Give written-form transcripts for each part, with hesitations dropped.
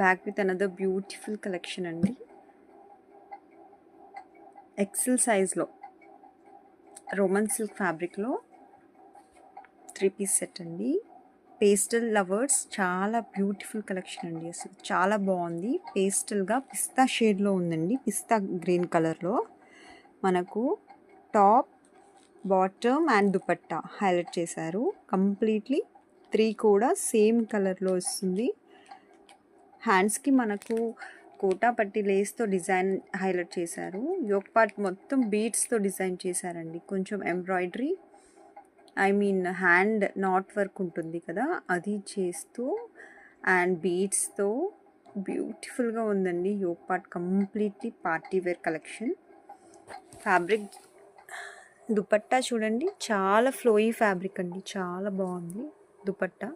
Back with another beautiful collection అండి. XL సైజ్లో Roman silk ఫ్యాబ్రిక్లో 3 పీస్ సెట్ అండి. పేస్టల్ లవర్స్ చాలా బ్యూటిఫుల్ కలెక్షన్ అండి. అసలు చాలా బాగుంది. పేస్టల్గా పిస్తా షేడ్లో ఉందండి. పిస్తా గ్రీన్ కలర్లో మనకు top, bottom and dupatta highlight చేశారు. కంప్లీట్లీ 3 కూడా సేమ్ కలర్లో వస్తుంది. హ్యాండ్స్కి మనకు కోటా పట్టి లేస్తో డిజైన్ హైలైట్ చేశారు. యోక్ పార్ట్ మొత్తం బీడ్స్తో డిజైన్ చేశారండి. కొంచెం ఎంబ్రాయిడరీ హ్యాండ్ నాట్ వర్క్ ఉంటుంది కదా, అది చేస్తూ అండ్ బీడ్స్తో బ్యూటిఫుల్గా ఉందండి. Yoke part completely party wear collection. Fabric dupatta చూడండి, చాలా ఫ్లోయీ ఫ్యాబ్రిక్ అండి, చాలా బాగుంది దుపట్టా.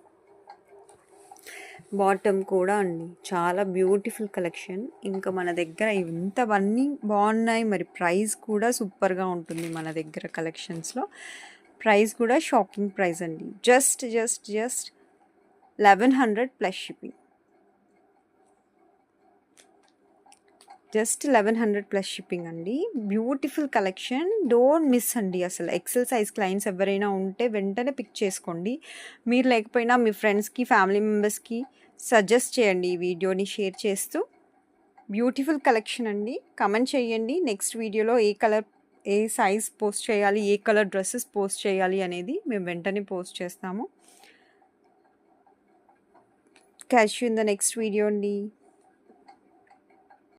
బాటమ్ కూడా అండి చాలా బ్యూటిఫుల్ కలెక్షన్. ఇంకా మన దగ్గర ఇంతవన్నీ బాగున్నాయి. మరి ప్రైస్ కూడా సూపర్గా ఉంటుంది మన దగ్గర కలెక్షన్స్లో. ప్రైస్ కూడా షాకింగ్ ప్రైస్ అండి. Just 1100 plus shipping. Just 1100 plus shipping అండి. బ్యూటిఫుల్ కలెక్షన్, డోంట్ మిస్ అండి. అసలు ఎక్సెల్ సైజ్ క్లయింట్స్ ఎవరైనా ఉంటే వెంటనే పిక్ చేసుకోండి. మీరు లేకపోయినా మీ ఫ్రెండ్స్కి, ఫ్యామిలీ మెంబర్స్కి సజెస్ట్ చేయండి ఈ వీడియోని షేర్ చేస్తూ. బ్యూటిఫుల్ కలెక్షన్ అండి. కమెంట్ చేయండి నెక్స్ట్ వీడియోలో ఏ సైజ్ పోస్ట్ చేయాలి, ఏ కలర్ డ్రెస్సెస్ పోస్ట్ చేయాలి అనేది మేము వెంటనే పోస్ట్ చేస్తాము. Catch you in the next video అండి.